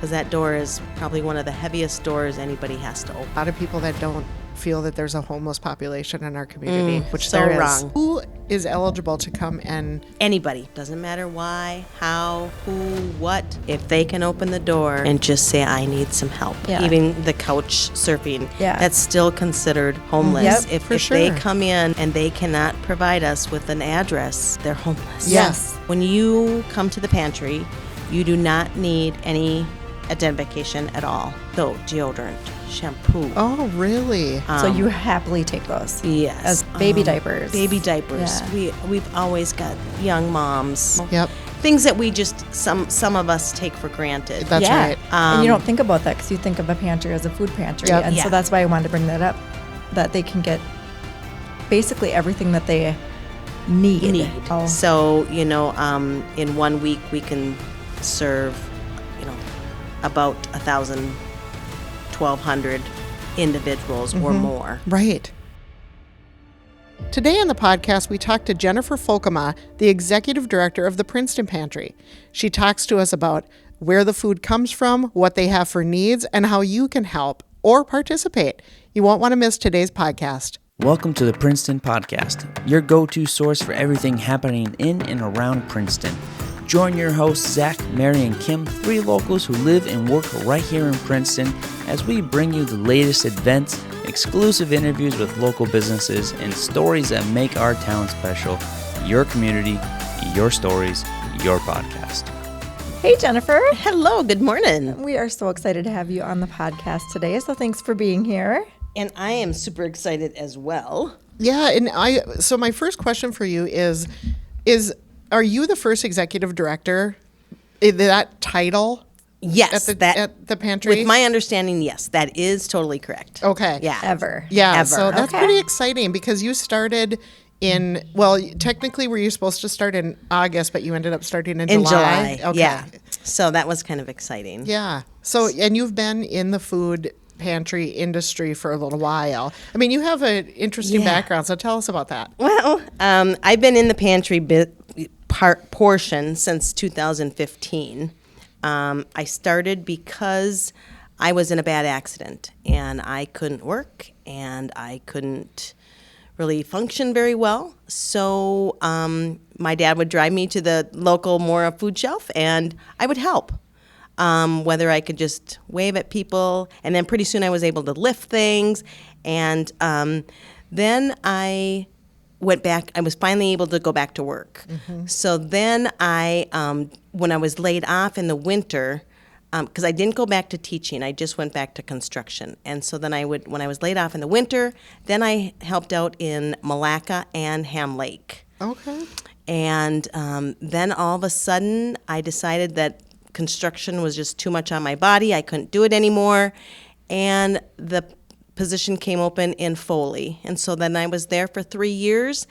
because that door is probably one of the heaviest doors anybody has to open. A lot of people that don't feel that there's a homeless population in our community, which so there is. wrong. Who is eligible to come and... Anybody. Doesn't matter why, how, who, what. If they can open the door and just say, I need some help. Yeah. Even the couch surfing, Yeah. that's still considered homeless. Yep, if for they sure. come in and they cannot provide us with an address, they're homeless. Yes. When you come to the pantry, you do not need any identification at all. So deodorant, shampoo. Oh, really? So you happily take those? Yes. As baby diapers? Baby diapers. Yeah. We've always got young moms. Yep. Things that we just, some of us take for granted. That's yeah. right. And you don't think about that because you think of a pantry as a food pantry. Yep. And Yeah. so that's why I wanted to bring that up, that they can get basically everything that they need. Oh. So, in 1 week we can serve, about 1,000, 1,200 individuals or more. Right. Today on the podcast, we talked to Jennifer Folkema, the executive director of the Princeton Pantry. She talks to us about where the food comes from, what they have for needs, and how you can help or participate. You won't want to miss today's podcast. Welcome to the Princeton Podcast, your go-to source for everything happening in and around Princeton. Join your hosts, Zach, Mary, and Kim, three locals who live and work right here in Princeton, as we bring you the latest events, exclusive interviews with local businesses, and stories that make our town special. Your community, your stories, your podcast. Hey, Jennifer. Hello, good morning. We are so excited to have you on the podcast today. So thanks for being here. And I am super excited as well. Yeah, and so my first question for you is are you the first executive director? That title? Yes, At the pantry? with my understanding, yes, that is totally correct. Okay. Yeah. Ever. Yeah, Ever. so that's Okay. pretty exciting because you started technically were you supposed to start in August, but you ended up starting in July? Okay. Yeah. So that was kind of exciting. Yeah. So, and you've been in the food pantry industry for a little while. I mean, you have an interesting Yeah. background, so tell us about that. Well, I've been in the pantry portion since 2015. I started because I was in a bad accident and I couldn't work and I couldn't really function very well. So my dad would drive me to the local Mora food shelf and I would help. Whether I could just wave at people, and then pretty soon I was able to lift things, and then I went back. I was finally able to go back to work. So then when I was laid off in the winter, because I didn't go back to teaching, I just went back to construction. And so then when I was laid off in the winter, then I helped out in Malacca and Ham Lake. Okay. And then all of a sudden, I decided that construction was just too much on my body. I couldn't do it anymore. And the position came open in Foley. And so then I was there for 3 years.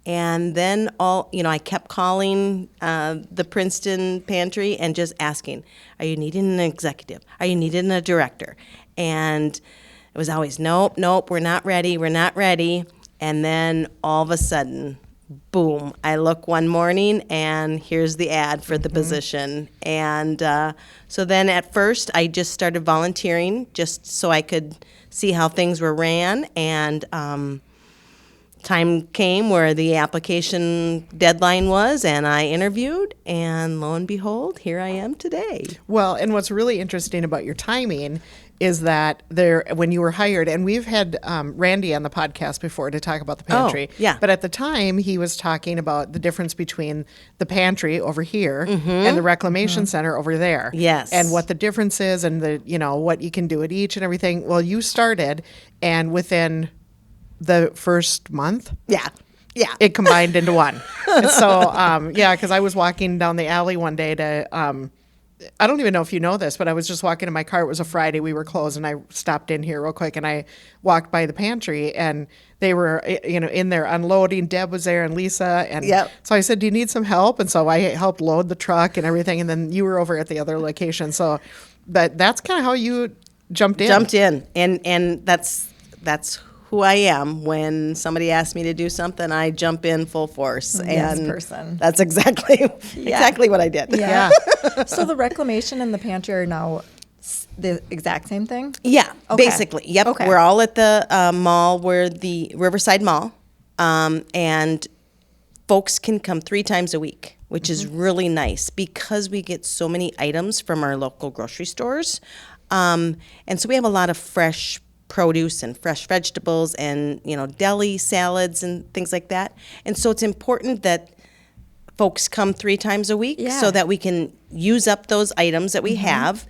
And then I kept calling the Princeton Pantry and just asking, are you needing an executive? Are you needing a director? And it was always, nope, we're not ready. And then all of a sudden, boom, I look one morning and here's the ad for the position. And so then at first I just started volunteering just so I could see how things were ran. And time came where the application deadline was and I interviewed and lo and behold, here I am today. Well, and what's really interesting about your timing is that when you were hired, and we've had Randy on the podcast before to talk about the pantry. yeah. But at the time, he was talking about the difference between the pantry over here and the Reclamation Center over there. Yes. And what the difference is, and what you can do at each and everything. Well, you started, and within the first month, Yeah. it combined into one. And so, because I was walking down the alley one day to. I don't even know if you know this, but I was just walking in my car. It was a Friday. We were closed, and I stopped in here real quick, and I walked by the pantry, and they were, in there unloading. Deb was there, and Lisa, and Yep. so I said, "Do you need some help?" And so I helped load the truck and everything, and then you were over at the other location. So, that's kind of how you jumped in. And that's who I am. When somebody asks me to do something, I jump in full force. Yes, And person. that's exactly what I did. Yeah. So the Reclamation and the pantry are now the exact same thing? Yeah, Okay. basically. Yep. Okay. We're all at the mall. We're the Riverside Mall. And folks can come 3 times a week, which is really nice because we get so many items from our local grocery stores. And so we have a lot of fresh produce and fresh vegetables and, deli salads and things like that. And so it's important that folks come 3 times a week Yeah. so that we can use up those items that we have.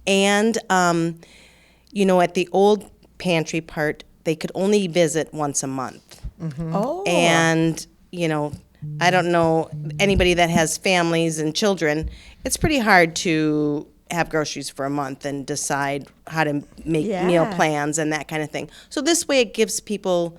And, at the old pantry part, they could only visit once a month. Oh. And, I don't know anybody that has families and children, it's pretty hard to have groceries for a month and decide how to make meal Yeah. plans and that kind of thing. So this way it gives people,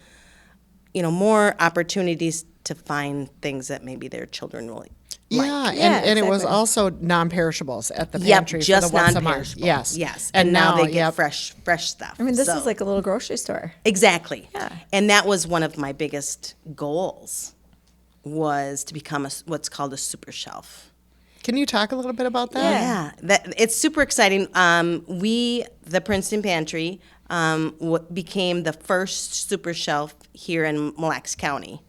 more opportunities to find things that maybe their children will like. Yeah, Yeah, and it was exactly. also non-perishables at the Yep, pantry just for the once a month. non-perishable. Yes, Yes. And now they get yep. fresh stuff. I mean, this So- is like a little grocery store. Exactly. Yeah. And that was one of my biggest goals, was to become what's called a super shelf. Can you talk a little bit about that? Yeah, it's super exciting. The Princeton Pantry, became the first super shelf here in Mille Lacs County.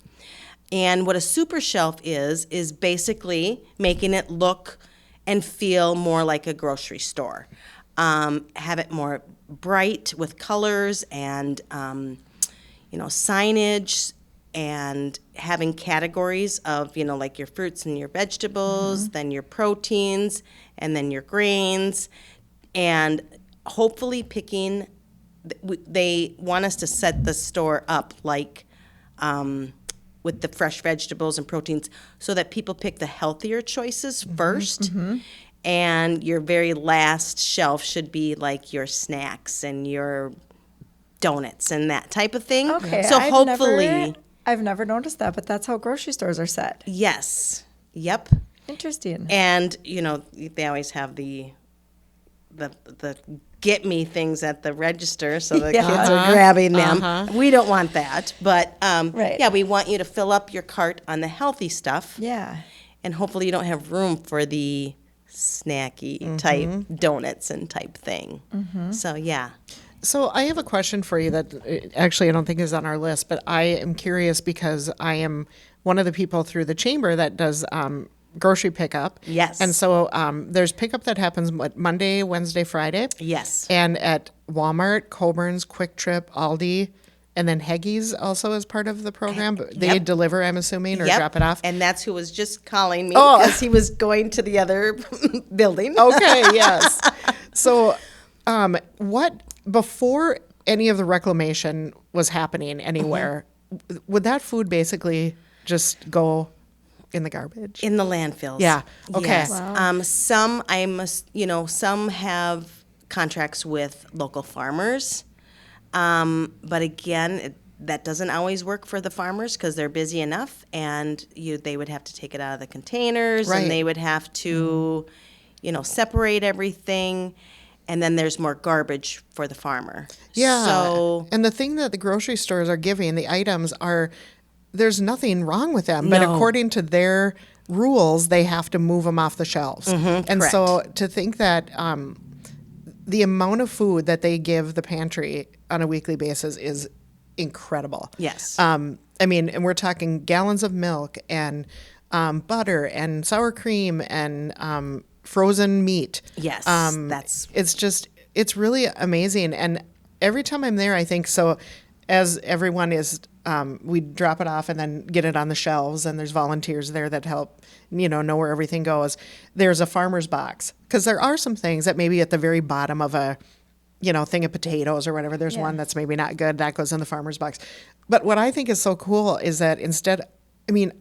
And what a super shelf is basically making it look and feel more like a grocery store. Have it more bright with colors and, signage, and having categories of, like your fruits and your vegetables, then your proteins, and then your grains, and hopefully picking, they want us to set the store up like, with the fresh vegetables and proteins so that people pick the healthier choices first. And your very last shelf should be like your snacks and your donuts and that type of thing. Okay. So hopefully, I've never noticed that, but that's how grocery stores are set. yes. Yep. Interesting. And, they always have the get me things at the register, so the Yeah. kids are grabbing them. We don't want that. But, Right. yeah, we want you to fill up your cart on the healthy stuff. Yeah. And hopefully you don't have room for the snacky type donuts and type thing. So, yeah. So I have a question for you that actually I don't think is on our list, but I am curious because I am one of the people through the chamber that does grocery pickup. Yes. And so there's pickup that happens Monday, Wednesday, Friday. Yes. And at Walmart, Coborn's, Quick Trip, Aldi, and then Heggy's also is part of the program. But they Yep. deliver, I'm assuming, or Yep. drop it off. And that's who was just calling me Oh. because he was going to the other building. Okay, yes. So, what before any of the reclamation was happening anywhere, would that food basically just go in the garbage? In the landfills. Yeah, okay. Yes. Wow. Some have contracts with local farmers, but again, that doesn't always work for the farmers because they're busy enough, and they would have to take it out of the containers, Right. and they would have to, separate everything, and then there's more garbage for the farmer. Yeah. So and the thing that the grocery stores are giving, the items are, there's nothing wrong with them, but No. according to their rules, they have to move them off the shelves. And so to think that the amount of food that they give the pantry on a weekly basis is incredible. yes. And we're talking gallons of milk and butter and sour cream and frozen meat. Yes, It's really amazing. And every time I'm there, I think so. As everyone is, we drop it off and then get it on the shelves, and there's volunteers there that help, know where everything goes. There's a farmer's box because there are some things that maybe at the very bottom of a, thing of potatoes or whatever. There's one that's maybe not good that goes in the farmer's box. But what I think is so cool is that instead,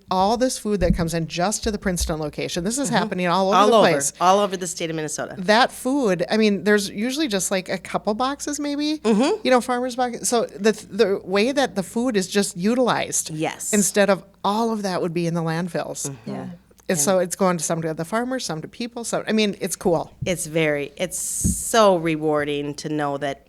all this food that comes in just to the Princeton location, this is happening all over the place. All over the state of Minnesota. That food, there's usually just like a couple boxes maybe, farmer's box. So the way that the food is just utilized. Yes. Instead of all of that would be in the landfills. Yeah. So it's going to some to the farmers, some to people. So, it's cool. It's so rewarding to know that,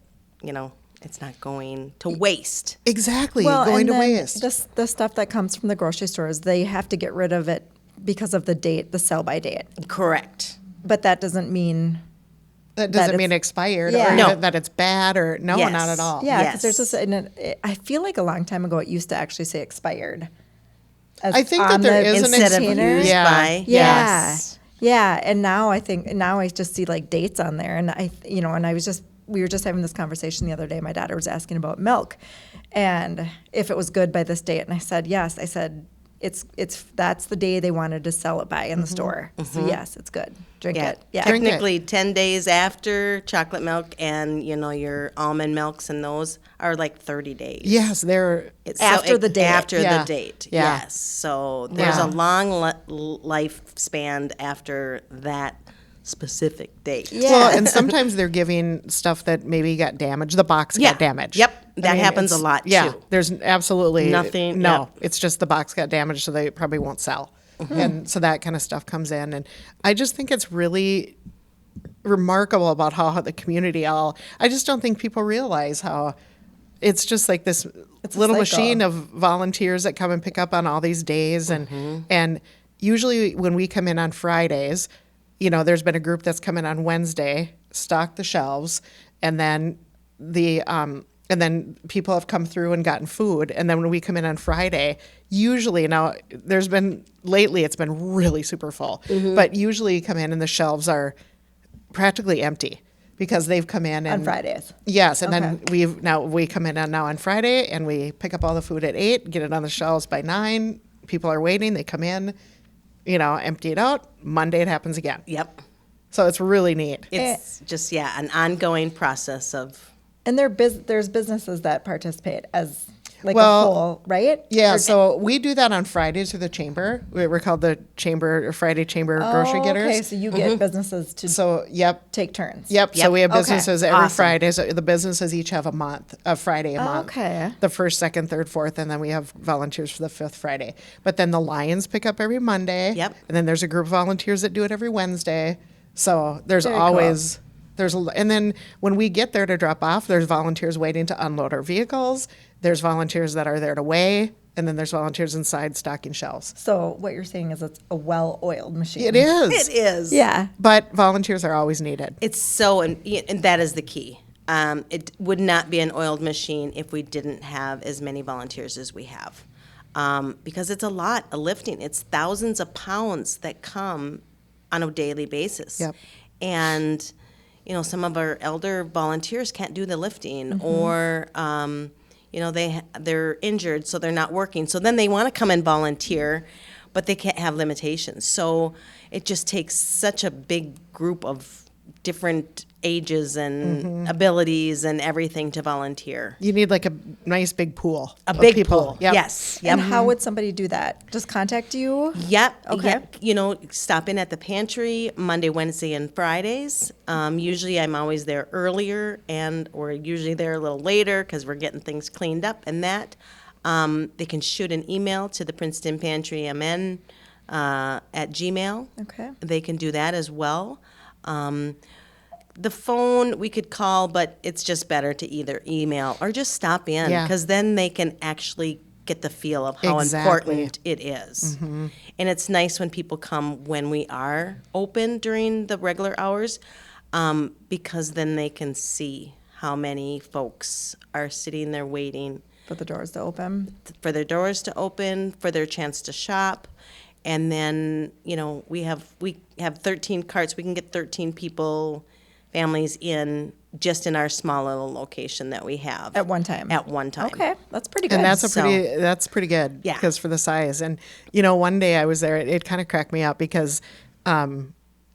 it's not going to waste. Exactly. Well, going and to then waste. the stuff that comes from the grocery stores, they have to get rid of it because of the date, the sell-by date. Correct. But that doesn't mean That doesn't it's- mean expired Yeah. or No. that it's bad or no, Yes. not at all. Yeah, because there's Yes. this, and I feel like a long time ago it used to actually say expired. As I think that on there the is an Instead of container. used Yeah. by. Yeah. Yes. Yeah. And now I just see like dates on there. And we were just having this conversation the other day. My daughter was asking about milk and if it was good by this date. And I said, yes. I said, that's the day they wanted to sell it by in the store. So yes, it's good. Drink Yeah. it. Yeah. Drink it. Technically, 10 days after chocolate milk and, your almond milks and those are like 30 days. Yes, they're After the date. After Yeah. the date, Yeah. yes. So there's Yeah. a long lifespan after that specific date. Yeah. well, and sometimes they're giving stuff that maybe got damaged. The box Yeah. got damaged. Yep. That happens a it's- lot, Yeah, too. there's absolutely Nothing- No, yep. it's just the box got damaged, so they probably won't sell. And so that kind of stuff comes in, and I just think it's really remarkable about how the community all. I just don't think people realize how it's just like this It's a little cycle. machine of volunteers that come and pick up on all these days, and usually when we come in on Fridays, there's been a group that's come in on Wednesday, stock the shelves, and then and then people have come through and gotten food. And then when we come in on Friday, usually now lately it's been really super full, but usually you come in and the shelves are practically empty because they've come in On and Fridays. Yes, and then Okay. we come in on Friday and we pick up all the food at 8, get it on the shelves by 9. People are waiting, they come in, empty it out. Monday it happens again. Yep. So it's really neat. It's just, an ongoing process of. And there's businesses that participate as like Well, a whole, right? Yeah, Or- so we do that on Fridays through the chamber. We're called the Friday Chamber Grocery Oh, Getters. okay, so you get businesses to So, yep. take turns. Yep. So Yep. we have Okay. businesses every Awesome. Friday. So the businesses each have a Friday a month. Okay. The first, second, third, fourth, and then we have volunteers for the fifth Friday. But then the Lions pick up every Monday. Yep. And then there's a group of volunteers that do it every Wednesday. So there's Very always and then when we get there to drop off, there's volunteers waiting to unload our vehicles. There's volunteers that are there to weigh, and then there's volunteers inside stocking shelves. So what you're saying is it's a well-oiled machine. It is. It is. Yeah. But volunteers are always needed. It's so, and that is the key. It would not be an oiled machine if we didn't have as many volunteers as we have. Because it's a lot of lifting. It's thousands of pounds that come on a daily basis. Yep. And, some of our elder volunteers can't do the lifting or, they're injured, so they're not working. So then they want to come and volunteer, but they can't have limitations. So it just takes such a big group of different ages and abilities and everything to volunteer. You need like a nice big pool. A of big people. pool. Yep. Yes. Yep. And how would somebody do that? Just contact you? Yep. Okay. Yep. Stop in at the pantry Monday, Wednesday, and Fridays. Usually I'm always there earlier, and we're usually there a little later because we're getting things cleaned up and that. They can shoot an email to the Princeton Pantry MN at Gmail. Okay. They can do that as well. The phone we could call, but it's just better to either email or just stop in Yeah. because then they can actually get the feel of how Exactly. important it is. And it's nice when people come when we are open during the regular hours because then they can see how many folks are sitting there waiting For the doors to open? for their doors to open, for their chance to shop. And then, we have 13 carts. We can get 13 families in just in our small little location that we have. At one time? At one time. Okay, that's pretty good. And that's So- that's pretty good. Yeah. Because for the size. And one day I was there, it kind of cracked me up because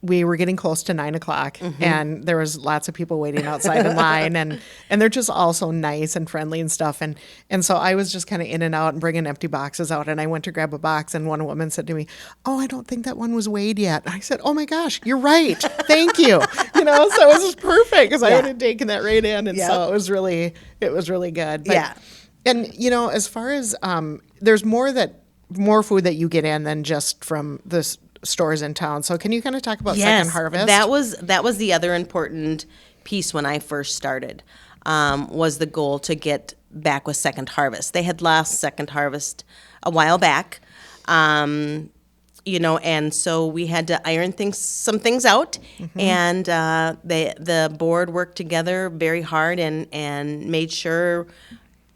we were getting close to 9:00 and there was lots of people waiting outside in line and they're just all so nice and friendly and stuff. And so I was just kind of in and out and bringing empty boxes out. And I went to grab a box and one woman said to me, "Oh, I don't think that one was weighed yet." I said, "Oh my gosh, you're right. Thank you." So it was just perfect because I Yeah. would have taken that right in. And Yep. so it was really good. But, Yeah. And as far as there's more food that you get in than just from the stores in town. So can you kind of talk about Second Harvest? That was the other important piece when I first started. Was the goal to get back with Second Harvest. They had lost Second Harvest a while back. And so we had to iron some things out, and the board worked together very hard and made sure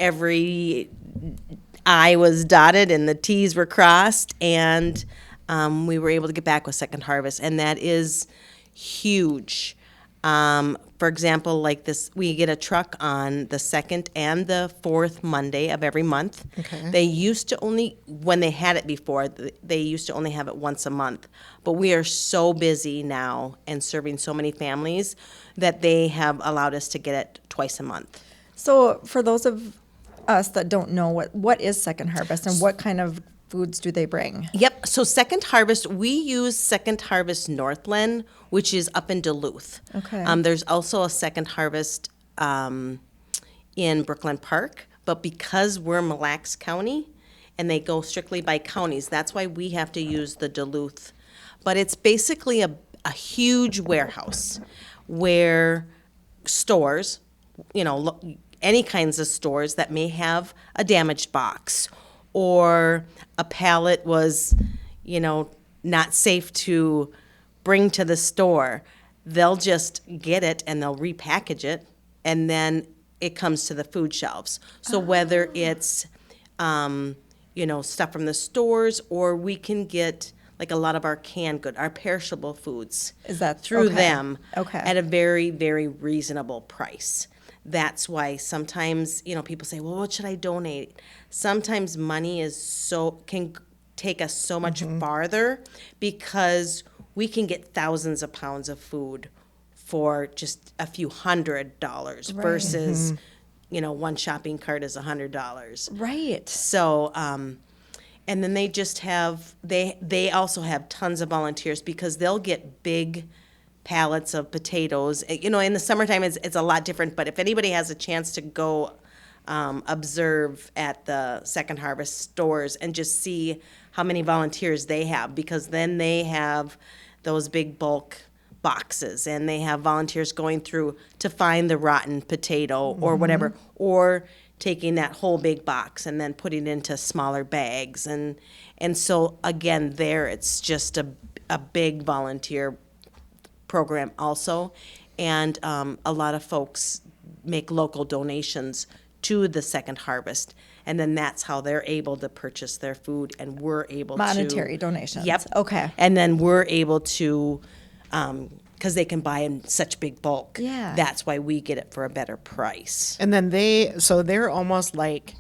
every I was dotted and the T's were crossed, and we were able to get back with Second Harvest, and that is huge. For example, like this, we get a truck on the second and the fourth Monday of every month. Okay. They used to only, when they had it before, they used to only have it once a month. But we are so busy now and serving so many families that they have allowed us to get it twice a month. So for those of us that don't know, what is Second Harvest and what kind of foods do they bring? Yep. So Second Harvest, we use Second Harvest Northland, which is up in Duluth. Okay. There's also a Second Harvest in Brooklyn Park, but because we're Mille Lacs County and they go strictly by counties, that's why we have to use the Duluth. But it's basically a huge warehouse where stores, any kinds of stores that may have a damaged box or a pallet was, not safe to bring to the store, they'll just get it and they'll repackage it, and then it comes to the food shelves. So whether it's, stuff from the stores, or we can get like a lot of our canned good, our perishable foods, Is that through okay. them Okay. at a very, very reasonable price. That's why sometimes, people say, well, what should I donate? Sometimes money can take us so much farther because we can get thousands of pounds of food for just a few $100 versus, one shopping cart is $100. Right. So, and then they just have, they also have tons of volunteers because they'll get big pallets of potatoes. In the summertime, it's a lot different, but if anybody has a chance to go observe at the Second Harvest stores and just see how many volunteers they have, because then they have those big bulk boxes and they have volunteers going through to find the rotten potato or whatever, or taking that whole big box and then putting it into smaller bags. And so again, it's just a big volunteer program also, and a lot of folks make local donations to the Second Harvest, and then that's how they're able to purchase their food, and we're able Monetary donations. Yep. Okay. And then we're able to, because they can buy in such big bulk. Yeah. That's why we get it for a better price. And then they're almost like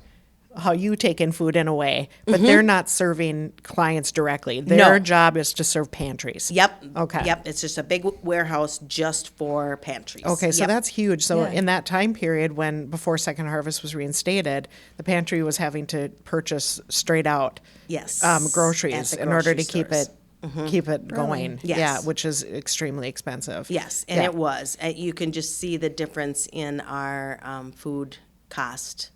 how you take in food in a way, but they're not serving clients directly. Their job is to serve pantries. Yep. Okay. Yep. It's just a big warehouse just for pantries. Okay, so Yep. that's huge. So Yeah. in that time period before Second Harvest was reinstated, the pantry was having to purchase straight out Yes. groceries At the in order to grocery keep it going. Yes. Yeah, which is extremely expensive. Yes, and Yeah. it was. You can just see the difference in our food cost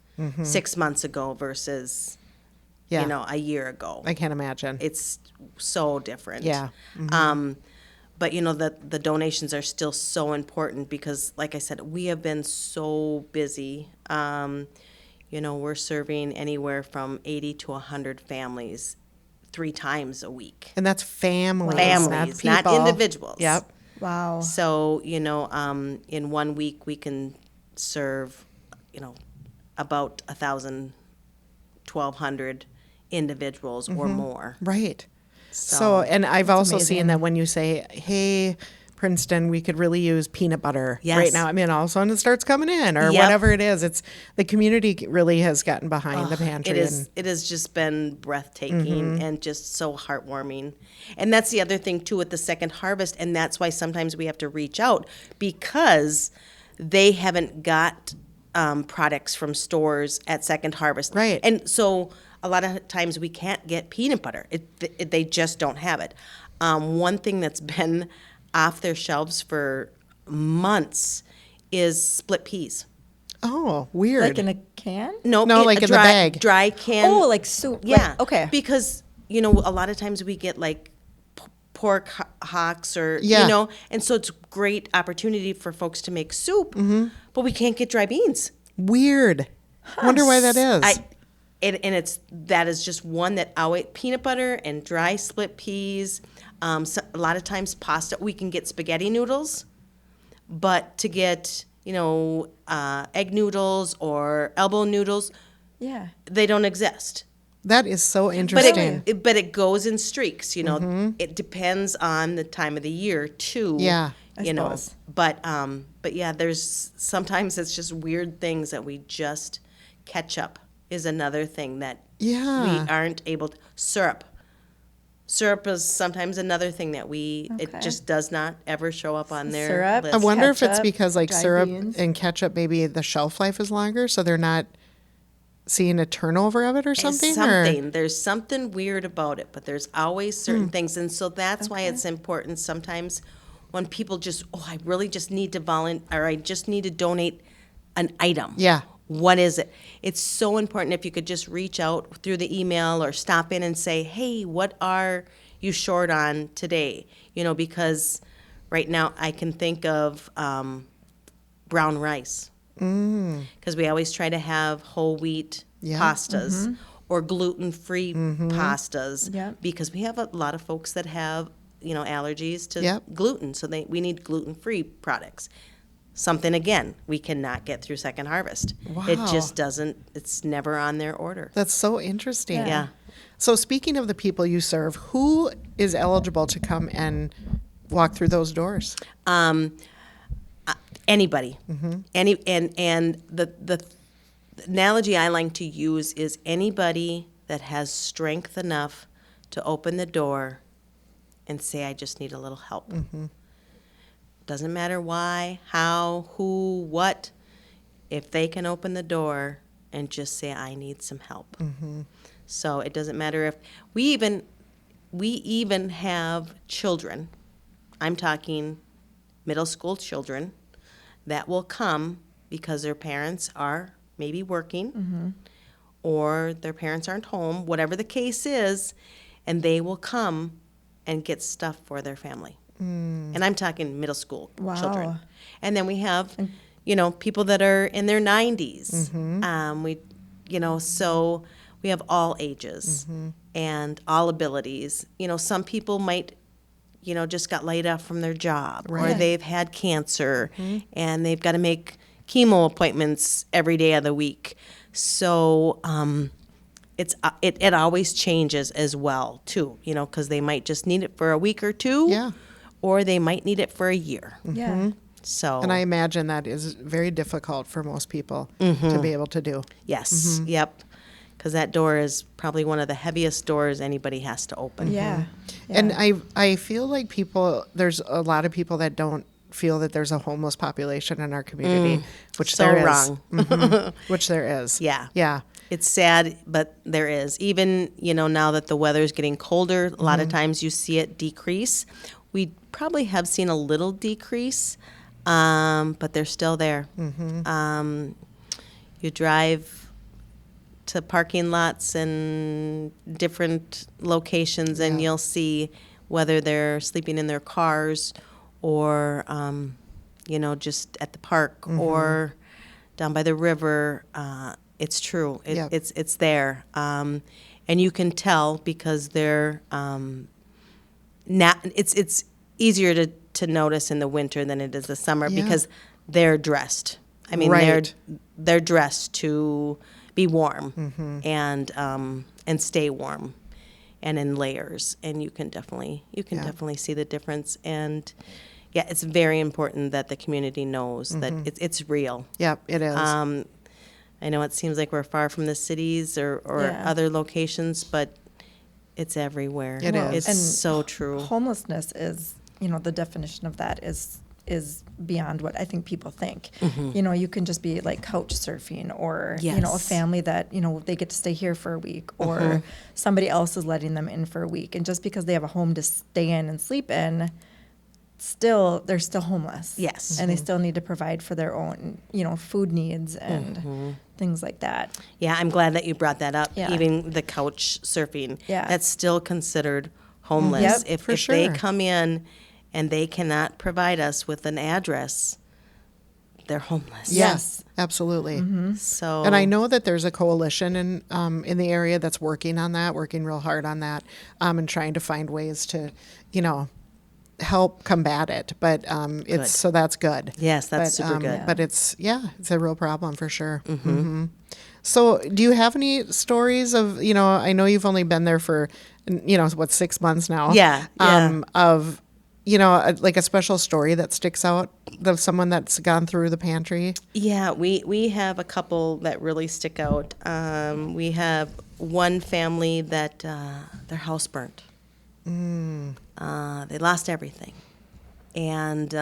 6 months ago versus, Yeah. a year ago. I can't imagine. It's so different. Yeah. But the donations are still so important because, like I said, we have been so busy. We're serving anywhere from 80 to 100 families 3 times a week. And that's families, Families, not people. individuals. Yep. Wow. So, in 1 week we can serve, about 1,000, 1,200 individuals or more. Right. So, and I've also seen that when you say, hey, Princeton, we could really use peanut butter Yes. right now. I mean, all of a sudden it starts coming in or Yep. whatever it is. It's the community really has gotten behind the pantry. It has just been breathtaking and just so heartwarming. And that's the other thing too with the Second Harvest, and that's why sometimes we have to reach out because they haven't got products from stores at Second Harvest. Right. And so a lot of times we can't get peanut butter. They just don't have it. One thing that's been off their shelves for months is split peas. Oh, weird. Like in a can? No, like in the bag. Dry can. Oh, like soup. Yeah. Like, okay. Because, a lot of times we get like pork hocks or, Yeah. and so it's a great opportunity for folks to make soup, but we can't get dry beans. Weird. Wonder why that is. that is just one that always, peanut butter and dry split peas. So a lot of times pasta, we can get spaghetti noodles, but to get, egg noodles or elbow noodles, Yeah. they don't exist. That is so But interesting. it goes in streaks, It depends on the time of the year too. Yeah. I suppose. But yeah, there's sometimes it's just weird things that we just ketchup is another thing that Yeah. we aren't able to. Syrup is sometimes another thing that it Okay. just does not ever show up on their Syrup. list. I wonder if it's Ketchup, because like dried syrup beans. and ketchup, maybe the shelf life is longer, so they're not seeing a turnover of it or It's something. something. There's something weird about it, but there's always certain things. And so that's why it's important sometimes when people just, I really just need to volunteer, or I just need to donate an item. Yeah. What is it? It's so important if you could just reach out through the email or stop in and say, hey, what are you short on today? Because right now I can think of brown rice. Because we always try to have whole wheat Yeah. pastas or gluten-free pastas Yep. because we have a lot of folks that have allergies to Yep. gluten, so we need gluten-free products. Something again we cannot get through Second Harvest. It Wow. just doesn't. It's never on their order. That's so interesting. Yeah. So speaking of the people you serve, who is eligible to come and walk through those doors? Anybody, and the analogy I like to use is anybody that has strength enough to open the door and say, I just need a little help. Doesn't matter why, how, who, what. If they can open the door and just say, I need some help. So it doesn't matter if we even have children. I'm talking middle school children that will come because their parents are maybe working or their parents aren't home, whatever the case is, and they will come and get stuff for their family. And I'm talking middle school Wow. children. And then we have, people that are in their 90s. So we have all ages and all abilities. Some people might just got laid off from their job, or Right. they've had cancer, and they've got to make chemo appointments every day of the week. So it always changes as well too, because they might just need it for a week or two, Yeah. or they might need it for a year. Yeah. So And I imagine that is very difficult for most people to be able to do. yes, yep, because that door is probably one of the heaviest doors anybody has to open. Yeah. And Yeah. I feel like there's a lot of people that don't feel that there's a homeless population in our community, which so there is. wrong. Which there is. Yeah. Yeah. It's sad, but there is. Even, now that the weather's getting colder, a lot of times you see it decrease. We probably have seen a little decrease, but they're still there. You drive to parking lots and different locations, and you'll see whether they're sleeping in their cars or, just at the park or down by the river. It's true. Yep. It's there, and you can tell because they're it's easier to notice in the winter than it is the summer Yeah. because they're dressed. I mean, Right. they're dressed to be warm and stay warm, and in layers. And you can definitely see the difference. And yeah, it's very important that the community knows that it's real. Yep, it is. I know it seems like we're far from the cities or Yeah. other locations, but it's everywhere. It is. It's And so true. Homelessness is, the definition of that is beyond what I think people think. You can just be like couch surfing or, a Yes. family that, they get to stay here for a week or somebody else is letting them in for a week. And just because they have a home to stay in and sleep in, they're still homeless. Yes. And they still need to provide for their own, food needs and things like that. Yeah, I'm glad that you brought that up. Yeah. Even the couch surfing. Yeah. That's still considered homeless. Yep, if for they sure. come in and they cannot provide us with an address, they're homeless. Yes. Absolutely. So And I know that there's a coalition in the area that's working on that, working real hard on that, and trying to find ways to, help combat it. But it's so that's good. Yes, that's But, super good. But it's a real problem for sure. So, do you have any stories of I know you've only been there for 6 months now? Yeah, yeah. Of like a special story that sticks out of someone that's gone through the pantry. Yeah, we have a couple that really stick out. We have one family that their house burnt. They lost everything. And,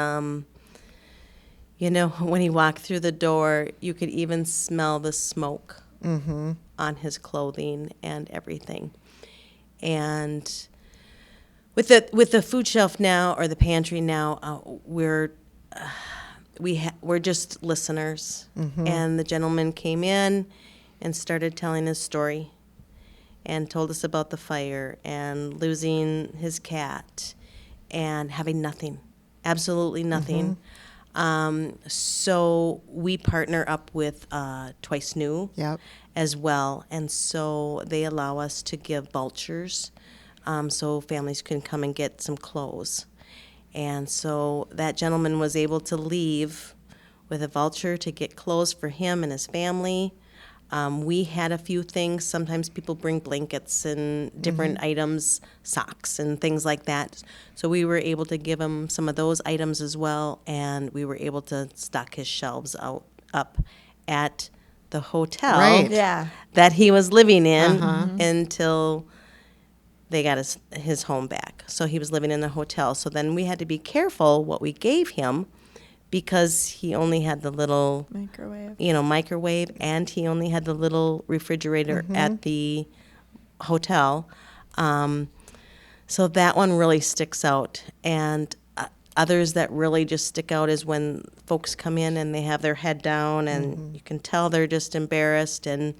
when he walked through the door, you could even smell the smoke on his clothing and everything. And with the food shelf now, or the pantry now, we're just listeners. And the gentleman came in and started telling his story and told us about the fire and losing his cat and having nothing, absolutely nothing. So we partner up with Twice New Yep. as well. And so they allow us to give vouchers so families can come and get some clothes. And so that gentleman was able to leave with a voucher to get clothes for him and his family. We had a few things. Sometimes people bring blankets and different items, socks and things like that. So we were able to give him some of those items as well, and we were able to stock his shelves up at the hotel Right. Yeah. that he was living in until they got his home back. So he was living in the hotel. So then we had to be careful what we gave him, because he only had the little microwave, and he only had the little refrigerator at the hotel. So that one really sticks out. And others that really just stick out is when folks come in and they have their head down, and you can tell they're just embarrassed. And,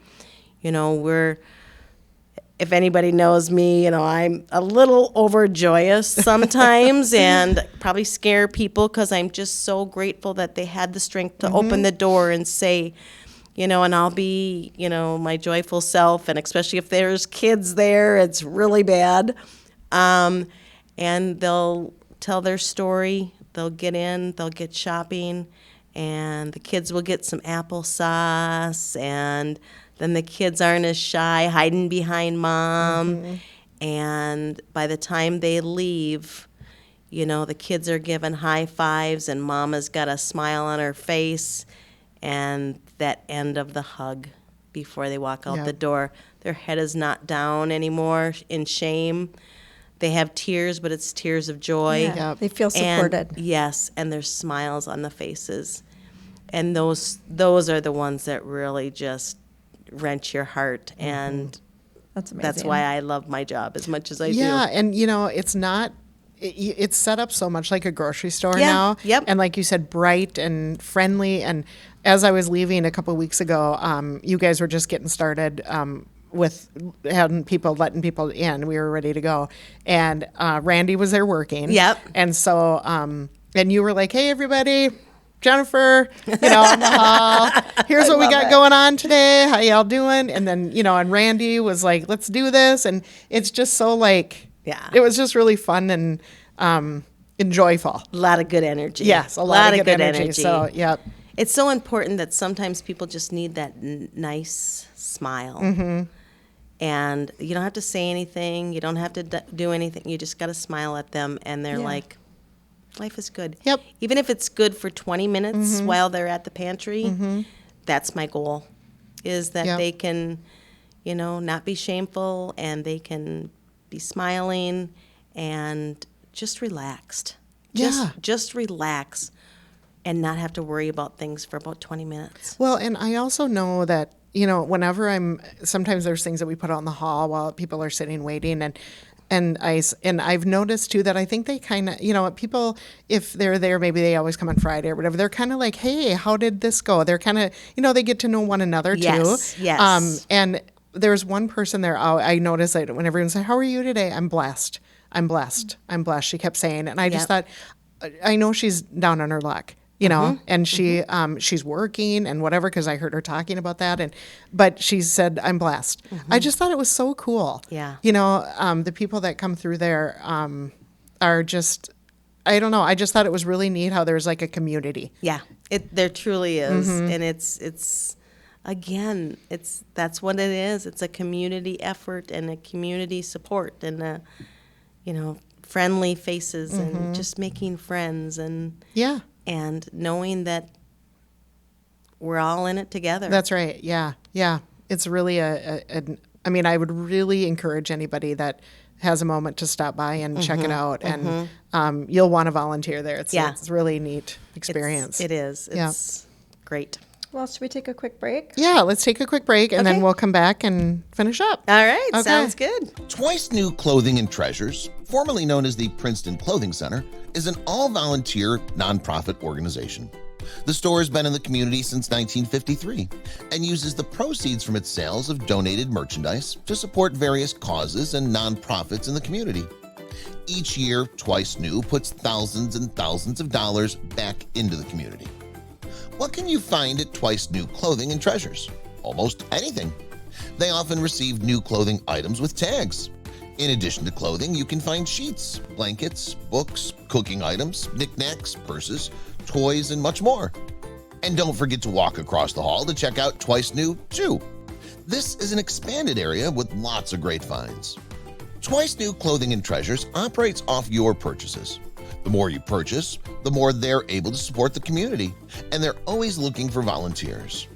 if anybody knows me, I'm a little overjoyous sometimes and probably scare people, because I'm just so grateful that they had the strength to open the door and say, and I'll be, my joyful self. And especially if there's kids there, it's really bad. And they'll tell their story. They'll get in, they'll get shopping, and the kids will get some applesauce, and then the kids aren't as shy, hiding behind mom. And by the time they leave, the kids are giving high fives, and mama's got a smile on her face. And that end of the hug before they walk out the door, their head is not down anymore in shame. They have tears, but it's tears of joy. Yeah. Yep. They feel supported. And, yes, and there's smiles on the faces. And those are the ones that really just wrench your heart. And That's amazing. that's why I love my job as much as I do. Yeah, and it's not. It's set up so much like a grocery store Yeah, now. yep. And like you said, bright and friendly. And as I was leaving a couple of weeks ago, you guys were just getting started with letting people in. We were ready to go, and Randy was there working. Yep. And so, and you were like, "Hey, everybody." Jennifer, in the hall. Here's what we got going on today. How y'all doing? And then, and Randy was like, let's do this. And it's just so it was just really fun and joyful. A lot of good energy. Yes, a lot of good energy. So, yep. It's so important that sometimes people just need that nice smile. And you don't have to say anything. You don't have to do anything. You just got to smile at them, and they're like, life is good. Yep. Even if it's good for 20 minutes while they're at the pantry, that's my goal, is that they can, not be shameful, and they can be smiling and just relaxed. Just relax and not have to worry about things for about 20 minutes. Well, and I also know that, whenever sometimes there's things that we put out in the hall while people are sitting waiting, and I've noticed too that I think they kind of, people, if they're there, maybe they always come on Friday or whatever, they're kind of like, hey, how did this go? They're kind of, they get to know one another too. Yes. And there's one person there, I noticed that when everyone said, how are you today? I'm blessed. I'm blessed. I'm blessed. She kept saying, and I just thought, I know she's down on her luck. you know, and she's working and whatever, because I heard her talking about that. But she said, I'm blessed. I just thought it was so cool. Yeah. You know, the people that come through there are just, I don't know. I just thought it was really neat how there's like a community. Yeah, there truly is, and it's again, that's what it is. It's a community effort and a community support and friendly faces and just making friends and Yeah. and knowing that we're all in it together. That's right. Yeah. Yeah. It's really I mean, I would really encourage anybody that has a moment to stop by and check it out. And you'll want to volunteer there. It's a really neat experience. It is. It's great. Well, should we take a quick break? Yeah, let's take a quick break and then Okay. we'll come back and finish up. All right, Okay. sounds good. Twice New Clothing and Treasures, formerly known as the Princeton Clothing Center, is an all-volunteer nonprofit organization. The store has been in the community since 1953 and uses the proceeds from its sales of donated merchandise to support various causes and nonprofits in the community. Each year, Twice New puts thousands and thousands of dollars back into the community. What can you find at Twice New Clothing and Treasures? Almost anything. They often receive new clothing items with tags. In addition to clothing, you can find sheets, blankets, books, cooking items, knickknacks, purses, toys, and much more. And don't forget to walk across the hall to check out Twice New, too. This is an expanded area with lots of great finds. Twice New Clothing and Treasures operates off your purchases. The more you purchase, the more they're able to support the community, and they're always looking for volunteers.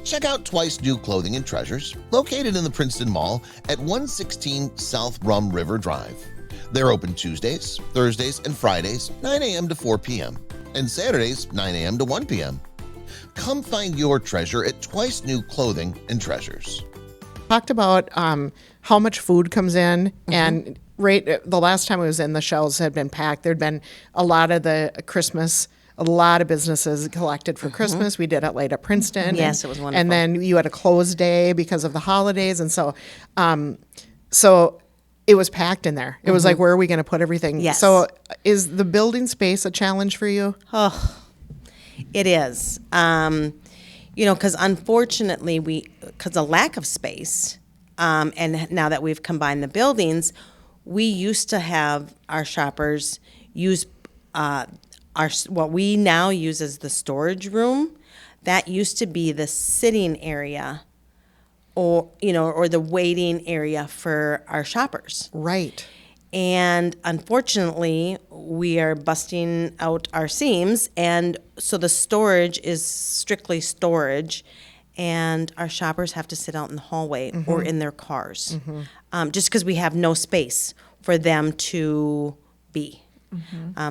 Check out Twice New Clothing and Treasures, located in the Princeton Mall at 116 South Rum River Drive. They're open Tuesdays, Thursdays, and Fridays, 9 a.m. to 4 p.m., and Saturdays, 9 a.m. to 1 p.m. Come find your treasure at Twice New Clothing and Treasures. Talked about how much food comes in, and the last time I was in, the shelves had been packed. There'd been a lot of the Christmas, a lot of businesses collected for Christmas. We did it late at Princeton. Yes, it was wonderful. And then you had a closed day because of the holidays, and so it was packed in there. It was like, where are we going to put everything? Yes. So is the building space a challenge for you? It is. Because unfortunately, because of lack of space, and now that we've combined the buildings, we used to have our shoppers use what we now use as the storage room. That used to be the sitting area, or the waiting area for our shoppers. Right. And unfortunately, we are busting out our seams, and so the storage is strictly storage, and our shoppers have to sit out in the hallway or in their cars, just because we have no space for them to be.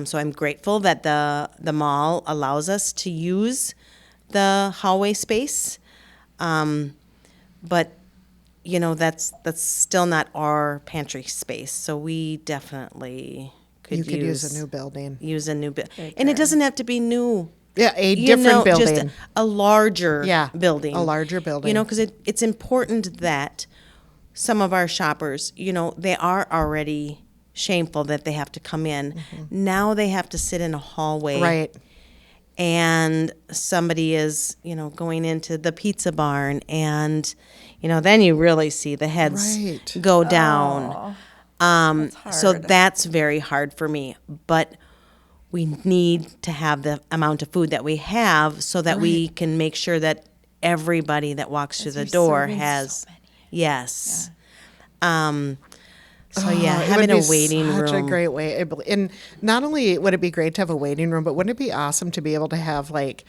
So I'm grateful that the mall allows us to use the hallway space, but that's still not our pantry space. So we definitely could use a new building. Use a new building, and it doesn't have to be new. Yeah, a different building. Just a larger building. A larger building. Because it's important that some of our shoppers, they are already shameful that they have to come in. Now they have to sit in a hallway. Right. And somebody is, going into the pizza barn, and, then you really see the heads go down. So that's very hard for me. But we need to have the amount of food that we have so that we can make sure that everybody that walks through the door has. Yes. Having a waiting room. Such a great way. And not only would it be great to have a waiting room, but wouldn't it be awesome to be able to have like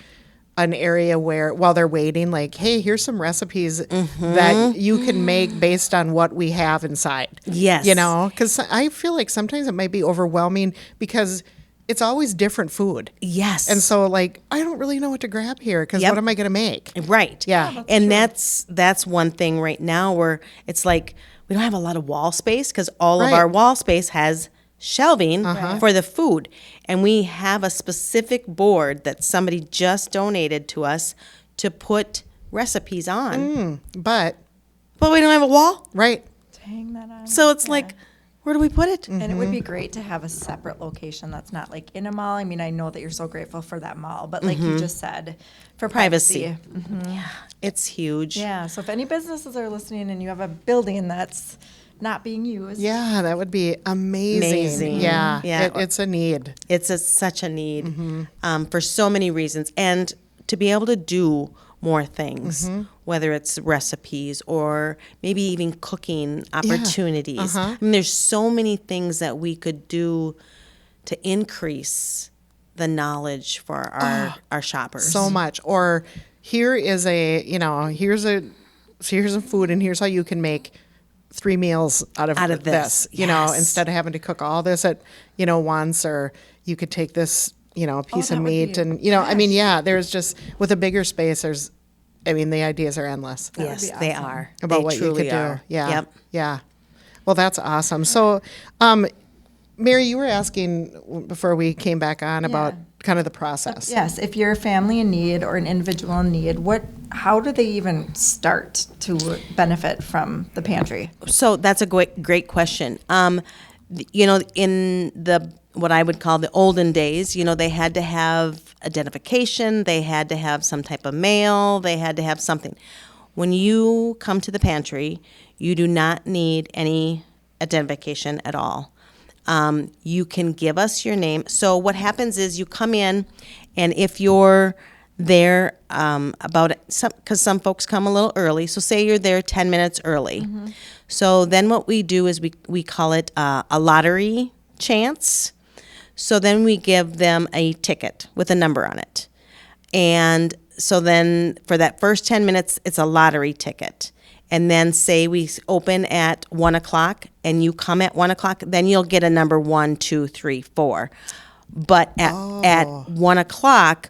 an area where while they're waiting, like, hey, here's some recipes that you can make based on what we have inside. Yes. Because I feel like sometimes it might be overwhelming because it's always different food. Yes. And so like, I don't really know what to grab here because what am I going to make? Right. Yeah. And that's one thing right now where it's like we don't have a lot of wall space because all of our wall space has shelving for the food. And we have a specific board that somebody just donated to us to put recipes on. But we don't have a wall. Right. To hang that on. So it's like, where do we put it? And it would be great to have a separate location that's not like in a mall. I mean, I know that you're so grateful for that mall, but like you just said, for Privacy. privacy. It's huge. Yeah, so if any businesses are listening and you have a building that's not being used. Yeah, that would be amazing. Amazing. Yeah, Yeah. it's a need. It's such a need for so many reasons. And to be able to do more things, whether it's recipes or maybe even cooking opportunities. I mean, there's so many things that we could do to increase the knowledge for our shoppers. So much. Or here is a, you know, here's some food and here's how you can make 3 meals out of this, you know, Yes. instead of having to cook all this at, you know, once, or you could take this, you know, piece that of would be meat and, you know, I mean, yeah, there's just, with a bigger space, I mean, the ideas are endless Yes, be they awesome. are. about They what you truly could do. are. Yeah. Yep. Yeah. Well, that's awesome. So, Mary, you were asking before we came back on about Yeah. kind of the process. Yes, if you're a family in need or an individual in need, how do they even start to benefit from the pantry? So that's a great question. You know, in what I would call the olden days, you know, they had to have identification, they had to have some type of mail, they had to have something. When you come to the pantry, you do not need any identification at all. You can give us your name. So what happens is you come in, and if you're there because some folks come a little early. So say you're there 10 minutes early. So then what we do is we call it a lottery chance. So then we give them a ticket with a number on it. And so then for that first 10 minutes, it's a lottery ticket. And then say we open at 1 o'clock and you come at 1 o'clock, then you'll get a number 1, 2, 3, 4. But at 1 o'clock,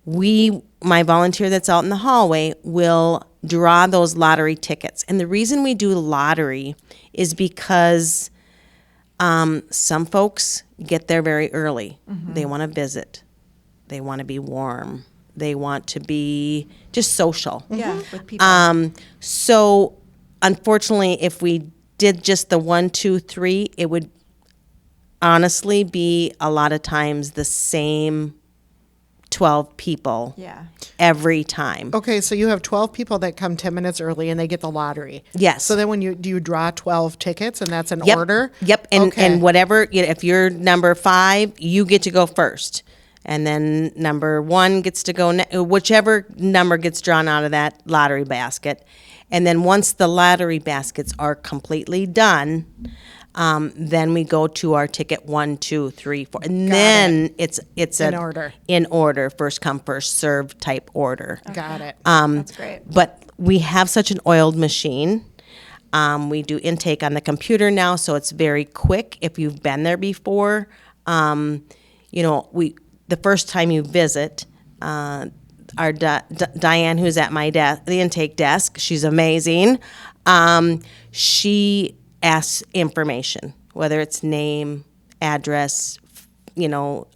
my volunteer that's out in the hallway will draw those lottery tickets. And the reason we do lottery is because some folks get there very early. They want to visit. They want to be warm. They want to be just social. Yeah, with people. So unfortunately, if we did just the 1, 2, 3, it would honestly be a lot of times the same 12 people Yeah. every time. Okay, so you have 12 people that come 10 minutes early and they get the lottery. Yes. So then do you draw 12 tickets and that's an Yep. order? Yep. And Okay. and whatever, if you're number 5, you get to go first. And then number 1 gets to go, whichever number gets drawn out of that lottery basket. And then once the lottery baskets are completely done, then we go to our ticket 1, 2, 3, 4. And then it's In order. In order, first come, first serve type order. Got it. That's great. But we have such an oiled machine. We do intake on the computer now, so it's very quick. If you've been there before, you know, the first time you visit, our Diane, who's at the intake desk, she's amazing. She asks information, whether it's name, address, you know,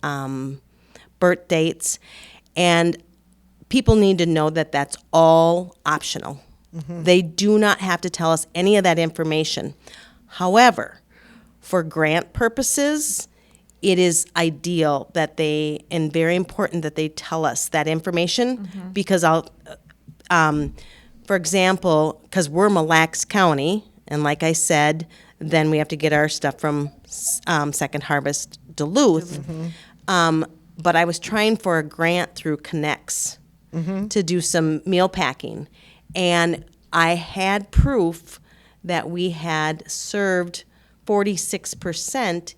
birth dates, and people need to know that that's all optional. They do not have to tell us any of that information. However, for grant purposes, it is ideal that and very important that they tell us that information because for example, because we're Mille Lacs County, and like I said, then we have to get our stuff from Second Harvest Duluth. But I was trying for a grant through Connects to do some meal packing. And I had proof that we had served 46%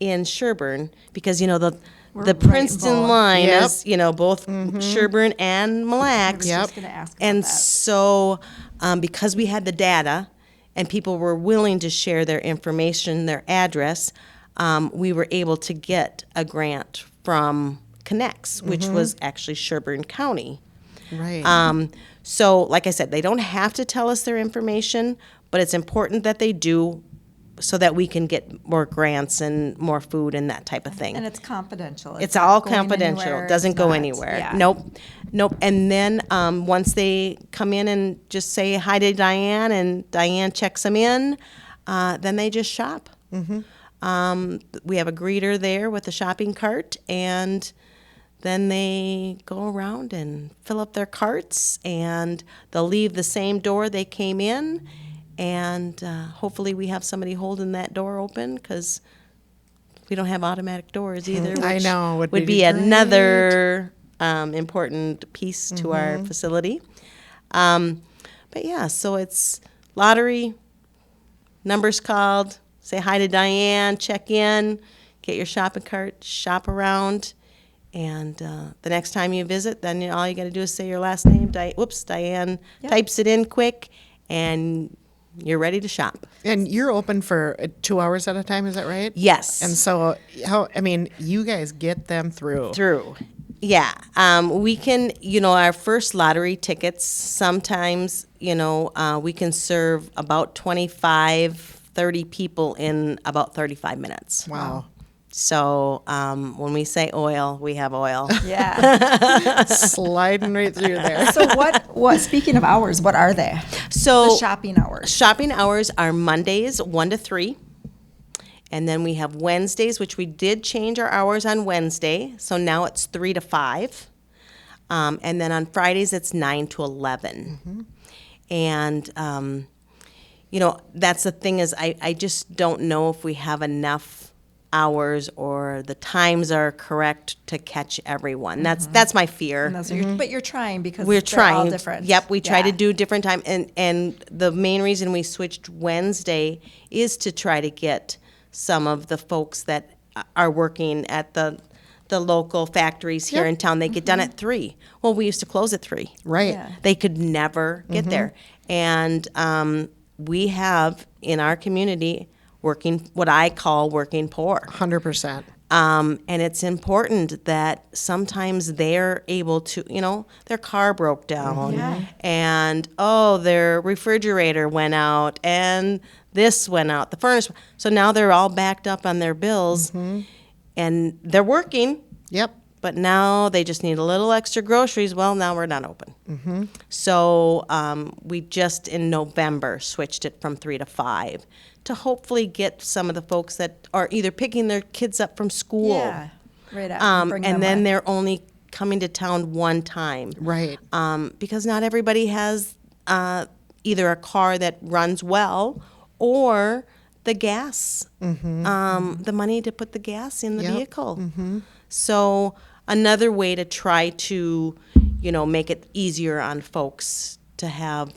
in Sherburne because, you know, the right Princeton involved. line Yep. is, you know, both Sherburne and Mille Lacs. Yep. Just gonna ask about And that. so because we had the data and people were willing to share their information, their address, we were able to get a grant from Connects, which was actually Sherburne County. Right. So, like I said, they don't have to tell us their information, but it's important that they do so that we can get more grants and more food and that type of thing. And it's confidential. It's not all going confidential. anywhere. It doesn't It's go not- anywhere. yeah. Nope. And then once they come in and just say hi to Diane and Diane checks them in, then they just shop. We have a greeter there with a shopping cart, and then they go around and fill up their carts, and they'll leave the same door they came in, and hopefully we have somebody holding that door open, because we don't have automatic doors either, which I know, would would be be another important piece to our facility. But yeah, so it's lottery, numbers called, say hi to Diane, check in, get your shopping cart, shop around, and the next time you visit, then all you got to do is say your last name. Diane types it in quick, and you're ready to shop. And you're open for 2 hours at a time, is that right? Yes. And so, you guys get them through. Yeah. We can, our first lottery tickets, sometimes, we can serve about 25, 30 people in about 35 minutes. Wow. So when we say oil, we have oil. Yeah. Sliding right through there. So what? Speaking of hours, what are they? So The shopping hours. shopping hours are Mondays 1 to 3. And then we have Wednesdays, which we did change our hours on Wednesday. So now it's 3 to 5. And then on Fridays, it's 9 to 11. And, that's the thing is I just don't know if we have enough hours or the times are correct to catch everyone. That's my fear. And those are but you're trying because We're they're all trying. different. Yep, we try to Yeah. do different time, and the main reason we switched Wednesday is to try to get some of the folks that are working at the local factories here in town. They get done at 3. Well, we used to close at 3. Right. Yeah. They could never get there, and we have in our community what I call working poor. 100%. And it's important that sometimes they're able to, their car broke down, Yeah. and their refrigerator went out, and this went out, the furnace. So now they're all backed up on their bills, and they're working, Yep. but now they just need a little extra groceries. Well, now we're not open. So we just in November switched it from 3 to 5 to hopefully get some of the folks that are either picking their kids up from school. Yeah. Right up. Bring them And then up. they're only coming to town one time. Right. Because not everybody has either a car that runs well or the gas, the money to put the gas in the Yep. vehicle. So another way to try to, make it easier on folks to have,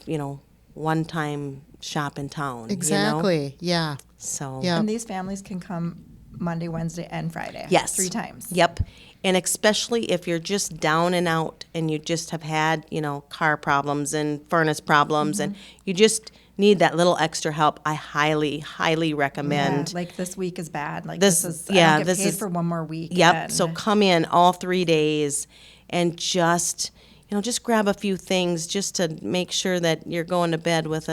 one time shop in town. Exactly. Yeah. So Yeah. And these families can come Monday, Wednesday, and Friday. Yes. 3 times. Yep. And especially if you're just down and out and you just have had, car problems and furnace problems and you just need that little extra help, I highly, highly recommend. Yeah, like this week is bad. Like This- this is yeah, I don't get this paid is- for one more week. Yep. and- So come in all 3 days and just grab a few things just to make sure that you're going to bed with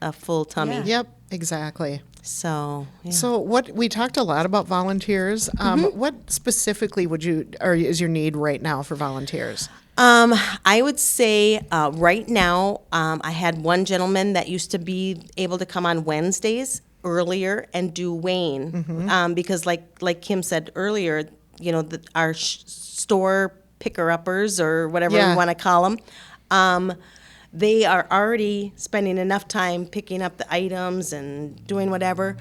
a full tummy. Yeah. Yep. Exactly. So, yeah. So we talked a lot about volunteers. What specifically is your need right now for volunteers? I would say right now, I had one gentleman that used to be able to come on Wednesdays earlier and do weighing, because like Kim said earlier, our store picker-uppers or whatever Yeah. we want to call them, they are already spending enough time picking up the items and doing whatever